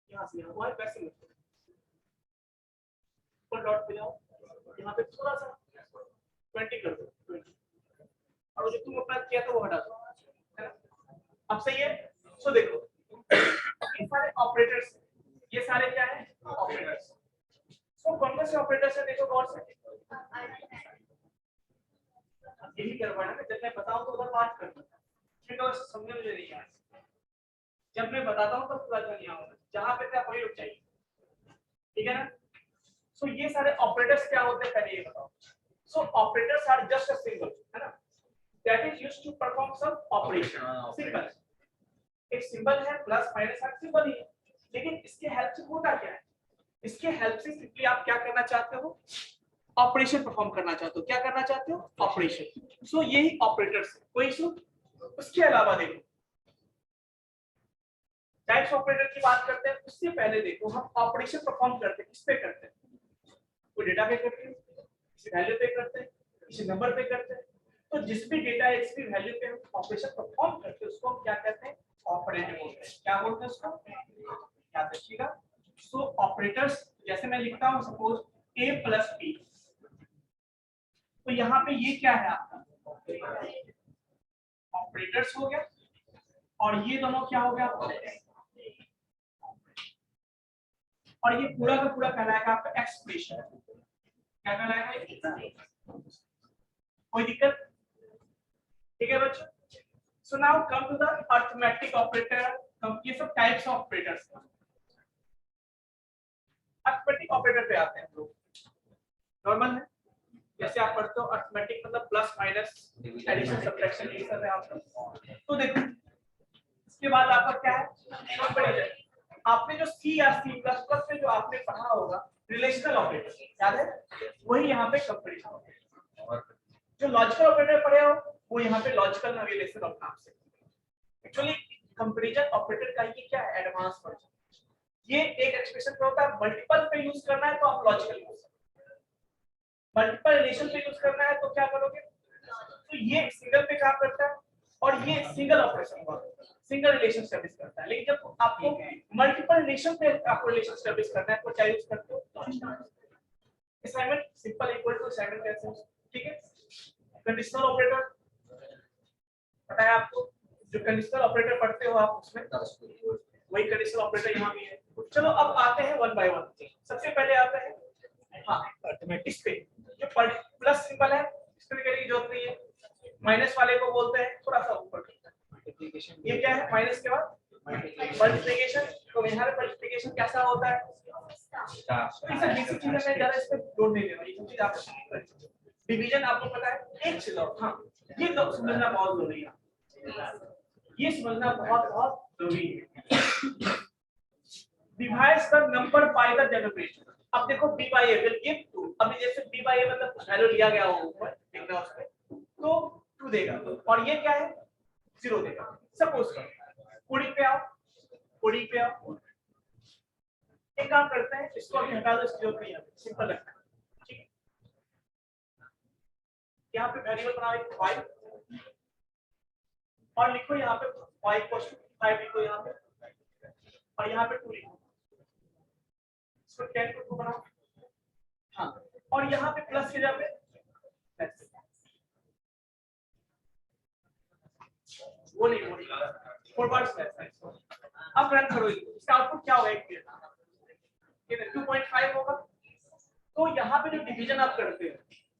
यहाँ से यहाँ वहाँ पैसे मत करो, ऊपर डॉट पे जाओ, यहाँ पे थोड़ा सा 20 कर दो 20, और जो तुम अपना किया था वो हटा दो, है ना। अब सही है। सो देखो ये सारे ऑपरेटर्स, ये सारे क्या है ऑपरेटर्स। सो कौन से ऑपरेटर्स है देखो गौर से, यही करवाना है। जब मैं बताऊं तो उधर बात करना, ठीक है, समझने में नहीं आया। जब मैं बताता हूं तो पूरा नहीं आऊंगा, जहां पे आप वही रुक जाइए, ठीक है ना। सो ये सारे ऑपरेटर्स क्या होते हैं पहले ये बताओ। So operators are just a symbol, है ना, that is used to perform some operation. Symbol, एक सिंबल है, प्लस माइनस हर सिंबल ही है, लेकिन इसके हेल्प से होता क्या है, इसके हेल्प से सिंपली आप क्या करना चाहते हो, ऑपरेशन परफॉर्म करना चाहते हो। क्या करना चाहते हो, ऑपरेशन। सो यही ऑपरेटर्स है, कोई इशू। उसके अलावा देखो टाइप्स ऑपरेटर की बात करते हैं, उससे पहले देखो हम ऑपरेशन परफॉर्म करते हैं, किस पे करते हैं, कोई डेटा पे करते हैं, किसी वैल्यू पे करते हैं, किसी नंबर पे करते हैं। तो जिस भी डेटा है, जिस भी वैल्यू पे हम ऑपरेशन परफॉर्म करते हैं उसको हम क्या कहते हैं, ऑपरेटर बोलते हैं। क्या बोलते हैं उसको, याद रखिएगा। सो ऑपरेटर्स, जैसे मैं लिखता हूं सपोज a प्लस b, तो यहाँ पे ये क्या है आपका ऑपरेटर्स हो गया, और ये दोनों क्या हो गया आपका, और ये पूरा का पूरा कहलाएगा आपका एक्सप्रेशन। क्या कहलाएगा, कोई दिक्कत, ठीक है बच्चों। So now come to the arithmetic operator, ये सब types of operators. Arithmetic operator पे आते हैं हम लोग, नॉर्मल है जैसे आप पढ़ते हो अरिथमेटिक मतलब प्लस माइनस एडिशन सब्ट्रैक्शन ये सब है आपका। तो देखो इसके बाद आपका क्या है, कंपैरिजन। आपने जो सी या सी प्लस प्लस में जो आपने पढ़ा होगा रिलेशनल ऑपरेटर, याद है, वही यहाँ पे कंपैरिजन ऑपरेटर। जो लॉजिकल ऑपरेटर पढ़े हो वो यहाँ पे लॉजिकल रिलेशन ऑफ नाम से। एक्चुअली कंपैरिजन ऑपरेटर का ये क्या है, एडवांस वर्जन। ये एक एक्सप्रेशन पे होता है, मल्टीपल पे यूज करना है तो आप लॉजिकल यूज करोगे, मल्टीपल रिलेशन पे यूज करना है तो क्या करोगे। तो ये सिंगल पे काम करता है, और ये single operation single relation service करता है। लेकिन जब आपको मल्टीपल रिलेशन पे आपको रिलेशन सर्विस करना है तो क्या यूज करते हो, assignment simple equal to assignment कैसे, ठीक है। कंडीशनल ऑपरेटर पता है आपको, जो कंडीशनल ऑपरेटर पढ़ते हो आप उसमें वही कंडीशनल ऑपरेटर यहाँ भी है। चलो अब आते हैं वन बाय वन। सबसे पहले आते हैं हाँ अरिथमेटिक पे, जो प्लस सिंबल है इसको भी करने की जरूरत नहीं है, माइनस वाले को बोलते हैं थोड़ा सा ऊपर। ये क्या है, माइनस के बाद मल्टीप्लिकेशन। तो यहाँ पे मल्टीप्लिकेशन कैसा होता है, बेसिक चीजें मैं ज्यादा इस पे जोड़ नहीं दे रहा, ये सब चीज आप डिवीजन आपको पता है, एक चीज और, हाँ ये तो समझना बहुत जरूरी है, ये समझना बहुत बहुत जरूरी है। Device the number by the generation. अब देखो b by a will give 2, अभी जैसे b by a मतलब वैल्यू लिया गया हो ऊपर देखना उस पे तो 2 देगा, और ये क्या है 0 देगा। सपोज करो कोडिंग पे आओ, कोडिंग पे आओ, एक काम करते हैं, इसको अभी हटा दो, इसकी जरूरत नहीं है, सिंपल रखना है, ठीक है। यहाँ पे वेरिएबल बनाओ एक 5 और लिखो यहाँ पे 5 = 5 लिखो यहाँ पे, और यहाँ पे 2 लिखो, इसको 10 को 2 बनाओ, हाँ, और यहाँ पे प्लस के जगह पे वो नहीं फॉरवर्ड स्लैश। अब रन करो, इसका आउटपुट क्या होगा, एक 2.5 होगा। तो यहाँ पे जो डिवीजन आप करते हो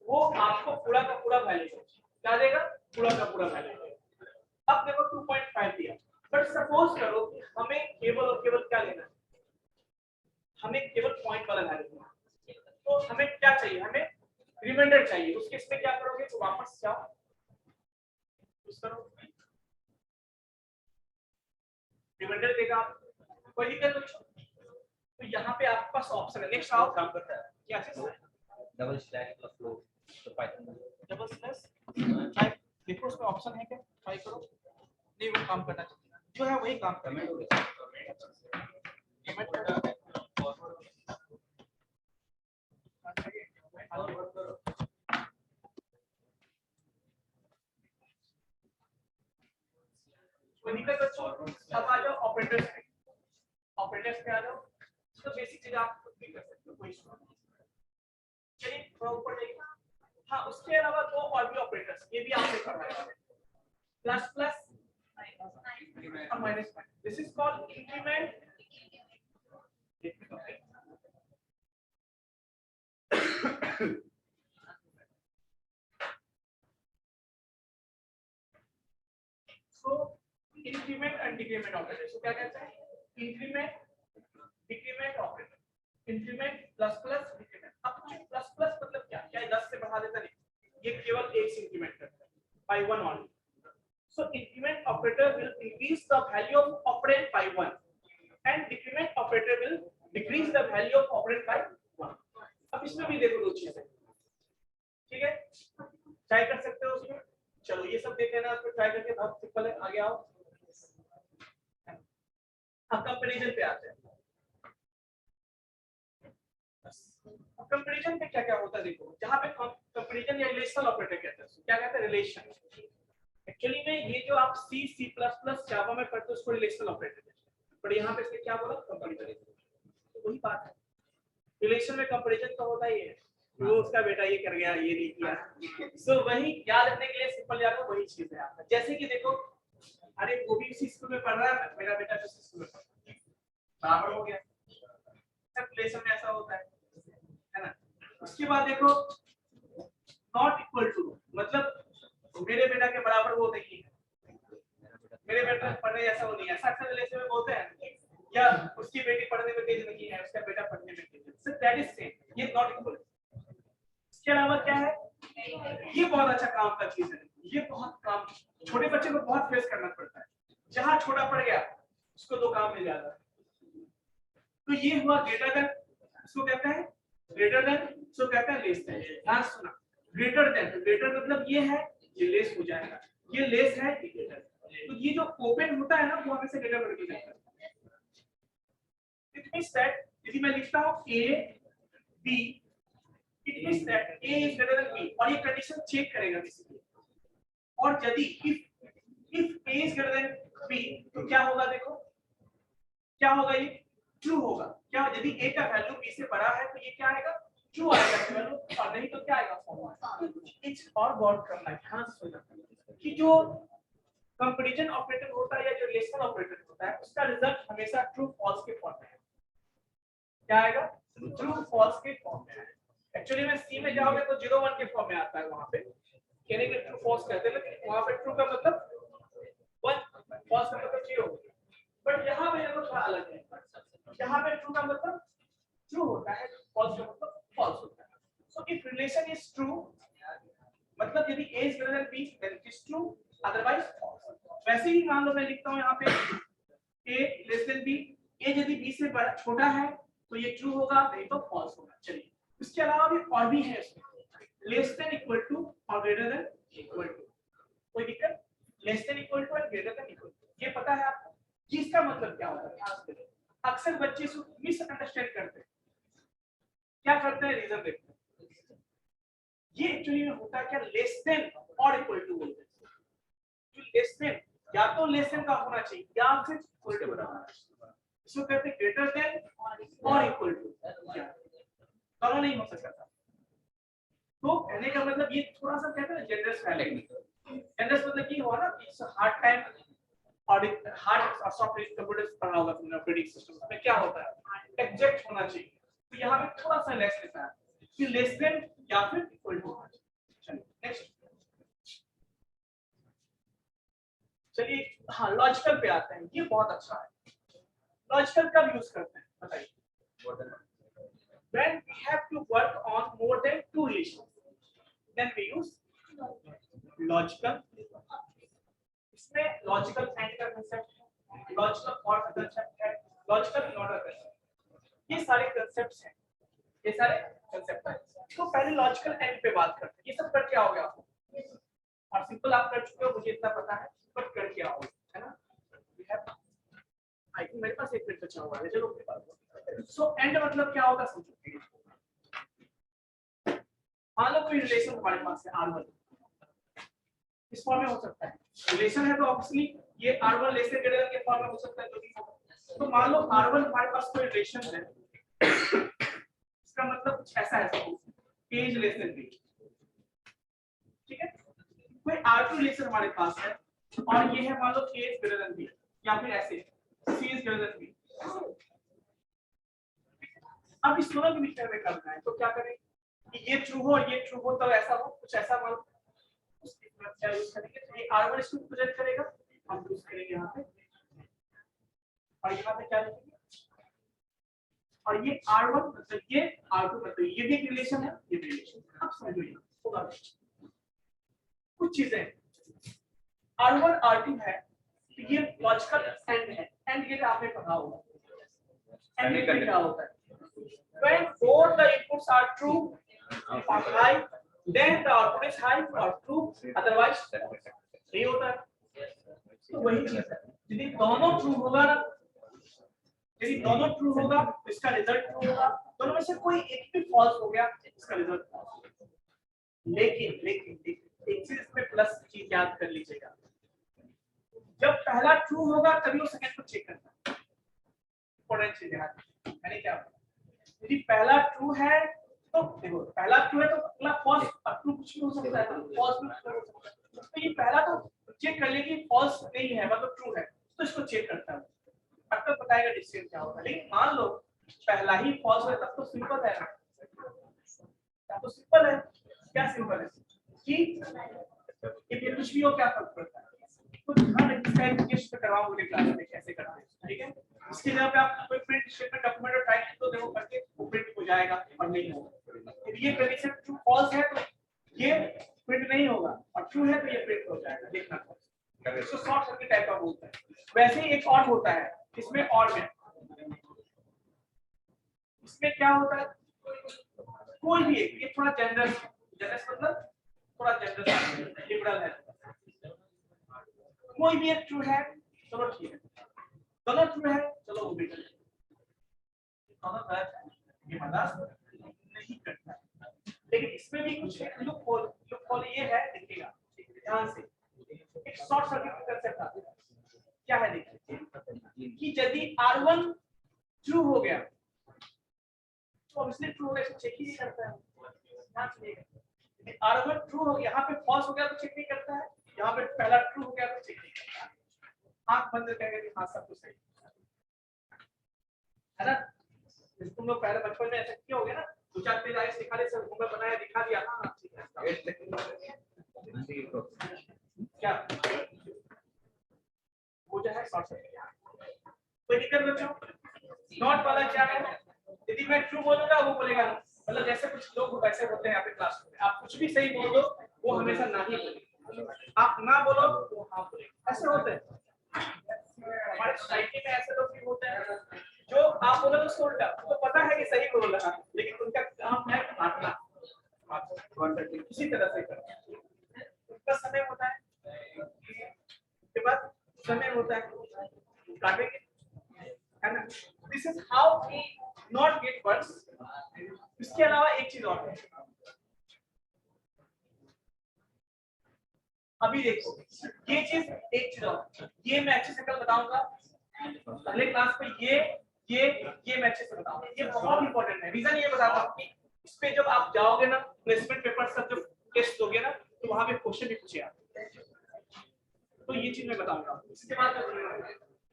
वो आपको पूरा का पूरा वैल्यू क्या देगा, पूरा का पूरा वैल्यू। अब देखो 2.5 दिया, बट सपोज करो कि हमें केवल और केवल क्या लेना है, हमें केवल पॉइंट वाला वैल्यू लेना है, तो हमें क्या चाहिए, हमें रिमाइंडर चाहिए। उसके इसमें क्या करोगे, तो वापस जाओ, उस करो, रिमाइंडर देगा आपको, कोई दिक्कत नहीं। तो यहाँ पे आपके पास ऑप्शन है, नेक्स्ट आओ, काम करता है क्या चीज, डबल स्लैश प्लस फ्लो तो पाइथन डबल स्लैश टाइप, देखो उसमें ऑप्शन है क्या, ट्राई करो, नहीं वो काम करना चाहिए, जो है वही काम करना है। अब आ जाओ ऑपरेटर्स पे, ऑपरेटर्स पे आ जाओ, तो बेसिक चीज आप खुद भी कर सकते हो, कोई इशू नहीं। चलिए थोड़ा ऊपर जाइए, हाँ उसके अलावा 2 और भी ऑपरेटर्स, ये भी आपने करना है, प्लस प्लस और minus, this is called increment. So increment and decrement operator, so क्या कहते हैं, increment decrement operator, increment plus plus decrement. अब प्लस प्लस मतलब क्या, क्या 10 से बढ़ा देता नहीं, ये केवल 1 से इंक्रीमेंट करता है, by 1 only. So increment operator will increase the value of operand by 1 and decrement operator will decrease the value of operand by 1. अब इसमें भी देखो 2 चीजें, ठीक है, ट्राई कर सकते हो उसमें। चलो ये सब देख लेना, उसको ट्राई करके, बहुत सिंपल है, आगे आओ। अब कंपैरिजन पे आते हैं। कंपैरिजन में क्या क्या होता है देखो, जहां पे कंपैरिजन या रिलेशनल ऑपरेटर कहते हैं, क्या कहते हैं, रिलेशन। एक्चुअली में ये जो आप C, C++, जावा में करते हो उसको रिलेशनल ऑपरेटर कहते हैं, पर यहाँ पे इसने क्या बोला, कंपैरिजन। तो वही बात है, रिलेशन में कंपैरिजन तो होता ही है, वो उसका बेटा ये कर गया, ये नहीं किया। सो वही याद रखने के लिए सिंपल याद हो, वही चीज है आपका। जैसे कि देखो, अरे वो भी इसी स्कूल में पढ़ रहा है, मेरा बेटा भी इसी स्कूल में पढ़ रहा है, बराबर हो गया। सब रिलेशन में ऐसा होता है ना। उसके बाद देखो नॉट इक्वल टू, मतलब मेरे बेटा के बराबर वो नहीं है, मेरे बेटा पढ़ने जैसा वो नहीं है, ऐसा अक्सर रिलेशन में बोलते हैं, या उसकी बेटी पढ़ने में तेज नहीं है, उसका बेटा पढ़ने में तेज है, सो दैट इज सेम, ये नॉट इक्वल। इसके अलावा क्या है, ये बहुत अच्छा काम का चीज है, ये बहुत काम छोटे बच्चे को बहुत फेस करना पड़ता है, जहां छोटा पड़ गया उसको 2 काम मिल जाता है। तो ये हुआ ग्रेटर देन, इसको कहते हैं ग्रेटर देन, इसको कहते हैं लेस देन। ध्यान सुना, ग्रेटर देन, ग्रेटर मतलब ये है, ये लेस हो जाएगा, ये लेस है, ये ग्रेटर। तो ये जो ओपन होता है ना, वो हमेशा ग्रेटर करके जाता है। इट मींस दैट यदि मैं लिखता हूं A B, it means that A is greater than B, और ये कंडीशन चेक करेगा बेसिकली। और यदि if A is greater than B, तो क्या होगा, देखो क्या होगा, ये ट्रू होगा। क्या, यदि A का वैल्यू B से बड़ा है तो ये क्या आएगा, ट्रू आएगा वैल्यू, और नहीं तो क्या आएगा, फॉल्स। इट्स और गॉड करना है, ध्यान से सुनना कि जो कंपैरिजन ऑपरेटर होता है या जो रिलेशनल ऑपरेटर होता है, उसका रिजल्ट हमेशा ट्रू फॉल्स के फॉर्म में है। क्या आएगा, ट्रू फॉल्स के फॉर्म में है। एक्चुअली में सी में जाओगे तो 0 1 के फॉर्म में आता है, वहां पे कहने के ट्रू फॉल्स कहते हैं, लेकिन वहां पे ट्रू का मतलब 1, फॉल्स का मतलब 0। बट यहाँ पे देखो थोड़ा अलग है, यहाँ पे ट्रू का मतलब ट्रू होता रिलेशन इज ट्रू, मतलब यदि a is greater than b then it is true, otherwise false। वैसे ही मान लो मैं लिखता हूं यहाँ पे a less than b, a यदि b से बड़ा छोटा है तो ये ट्रू होगा, नहीं तो फॉल्स होगा। चलिए इसके अलावा भी और भी है इसमें, लेस देन इक्वल टू और ग्रेटर देन इक्वल टू, कोई दिक्कत? लेस देन इक्वल टू और ग्रेटर देन इक्वल टू, ये पता है आपको कि इसका मतलब क्या होता है? ध्यान से अक्सर बच्चे इसको मिसअंडरस्टैंड करते हैं, क्या करते हैं, रीजन देखते हैं। ये एक्चुअली में होता है क्या, लेस देन और इक्वल टू बोलते हैं। जो लेस देन या तो लेस देन का होना चाहिए या फिर इक्वल टू होना चाहिए, इसको कहते हैं ग्रेटर देन और इक्वल टू, दोनों नहीं हो सकता। तो कहने का मतलब ये थोड़ा सा कहते हैं जनरस वैल्यू। जनरस मतलब ये हुआ ना कि it's hard time audit, hard software computers पढ़ा होगा तुमने ऑपरेटिंग सिस्टम में, क्या होता है एग्जैक्ट होना चाहिए। तो यहाँ पे थोड़ा सा लेस लिखा है कि लेस देन या फिर इक्वल टू होना चाहिए। चलिए नेक्स्ट, चलिए हाँ लॉजिकल पे आते हैं, ये बहुत अच्छा है। लॉजिकल कब यूज करते हैं बताइए? When we have to work on more than two relations, then we use logical। इसमें लॉजिकल एंड का कांसेप्ट है, लॉजिकल और का कांसेप्ट है, लॉजिकल नॉट का कांसेप्ट, ये सारे कांसेप्ट्स हैं, ये सारे कांसेप्ट हैं। तो पहले लॉजिकल एंड पे बात करते हैं। ये सब कर क्या हो गया आपको, और सिंपल आप कर चुके हो मुझे इतना पता है, बट कर क्या हो है ना। वी हैव आई थिंक मेरे पास एक मिनट बचा हुआ है, चलो अपनी बात करते हैं। सो एंड मतलब क्या होगा समझो। मान लो कोई रिलेशन हमारे पास है R1, इस फॉर्म में हो सकता है, रिलेशन है तो ऑब्वियसली ये R1 लेस देन ग्रेटर के फॉर्म में हो सकता है, जो भी होगा। तो मान लो R1 हमारे पास कोई रिलेशन है, इसका मतलब कुछ ऐसा है, suppose A is less than B, ठीक है। कोई R2 रिलेशन हमारे पास है और ये है मान लो A is greater than B, या फिर ऐसे C is greater than B। अब इस दोनों के बीच में करना है तो क्या करें कि ये ट्रू हो और ये ट्रू हो, तब ऐसा हो कुछ ऐसा मान लो उसकी क्या यूज करेंगे। तो ये R1 इसको प्रेजेंट करेगा, हम यूज करेंगे यहाँ पे, और यहाँ पे क्या लिखेंगे, और ये R1 मतलब ये R2 मतलब ये भी एक रिलेशन है, ये भी रिलेशन। अब समझो ये होगा कुछ चीजें R1 R2 है तो ये लॉजिकल एंड है। एंड ये आपने पढ़ा होगा, एंड क्या होता है, when both the inputs are true or high, then the output is high or true, otherwise नहीं होता है। तो वही चीज है, यदि दोनों ट्रू होगा ना, यदि दोनों ट्रू होगा तो इसका रिजल्ट ट्रू होगा, दोनों में से कोई एक भी फॉल्स हो गया इसका रिजल्ट फॉल्स। लेकिन एक चीज इसमें प्लस चीज याद कर लीजिएगा, जब पहला ट्रू होगा तभी वो सेकंड को चेक करता है। इंपॉर्टेंट चीज है, मैंने क्या बोला, यदि पहला ट्रू है तो देखो पहला ट्रू है तो अगला फॉल्स, अब ट्रू कुछ भी हो सकता है, फॉल्स भी हो सकता है। तो ये पहला तो चेक कर ले कि फॉल्स नहीं है मतलब ट्रू है, तो इसको चेक करता है, अब तक बताएगा डिसीजन क्या होगा। लेकिन मान लो पहला ही फॉल्स है तब तो सिंपल है, तब तो सिंपल है। क्या सिंपल है कि ये कुछ भी हो क्या फर्क पड़ता है, तो ध्यान रखिए एप्लीकेशन पे करवाओगे क्लास में कैसे करते हैं, ठीक है। इसके जगह पे आप कोई प्रिंट स्टेटमेंट डॉक्यूमेंट और टाइप तो देखो करके वो प्रिंट हो जाएगा और नहीं होगा। यदि ये कंडीशन ट्रू फॉल्स है तो ये प्रिंट नहीं होगा, और ट्रू है तो ये प्रिंट हो जाएगा, देखना इसको शॉर्ट सर्किट टाइप का बोलते हैं। वैसे ही एक और होता है इसमें, और में इसमें क्या होता है, कोई भी एक, ये थोड़ा जनरल मतलब थोड़ा जनरल लिबरल है, कोई भी एक ट्रू है चलो ठीक है, दोनों ट्रू है चलो वो भी कर, दोनों गलत है ये बर्दाश्त नहीं करता। लेकिन इसमें भी कुछ लुक होल ये है, देखिएगा ध्यान से, एक शॉर्ट सर्किट कंसेप्ट आता है। क्या है देखिए कि यदि R1 ट्रू हो गया तो ऑब्वियसली ट्रू हो गया, इसको चेक ही नहीं करता है। ध्यान से यदि R1 ट्रू हो गया, यहाँ पे फॉल्स हो गया तो चेक नहीं करता है, यहाँ पे पहला ट्रू हो गया तो चेक नहीं करता है। आंख बंद करके कि हाँ सब कुछ सही है ना। तुम लोग पहले बचपन में ऐसा किया होगा ना, दो चार पेज आगे सिखा दे, सब होमवर्क बनाया दिखा दिया, हाँ ठीक है क्या वो जो है शॉर्ट सर्किट। कोई दिक्कत बच्चों, नॉट वाला क्या है, यदि मैं ट्रू बोलूंगा वो बोलेगा मतलब जैसे कुछ लोग वैसे होते हैं यहाँ पे क्लास में, आप कुछ भी सही बोल दो वो हमेशा ना ही बोले, आप ना बोलो वो हाँ बोले, ऐसे होते हैं हमारे सोसाइटी में। ऐसे लोग भी होते हैं जो आप बोलो उसको उल्टा, उनको पता है कि सही बोल रहा है लेकिन उनका काम है काटना, किसी तरह से करना। उनका समय होता है, उसके बाद समय होता है काटेंगे, है ना। This is how we not get words. इसके अलावा एक चीज और है, अभी देखो ये चीज, एक चीज और, ये मैं अच्छे से कल बताऊंगा अगले क्लास में, ये मैं अच्छे से बताऊंगा, ये बहुत इंपॉर्टेंट है। रीजन ये बताता हूँ कि इस पे जब आप जाओगे ना प्लेसमेंट पेपर सब जब टेस्ट दोगे ना तो वहां पे क्वेश्चन भी पूछे आप, तो ये चीज मैं बताऊंगा। इसके बाद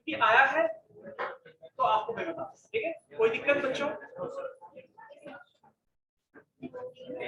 कि आया है तो आपको मैं बताऊंगा, ठीक है। कोई दिक्कत बच्चों?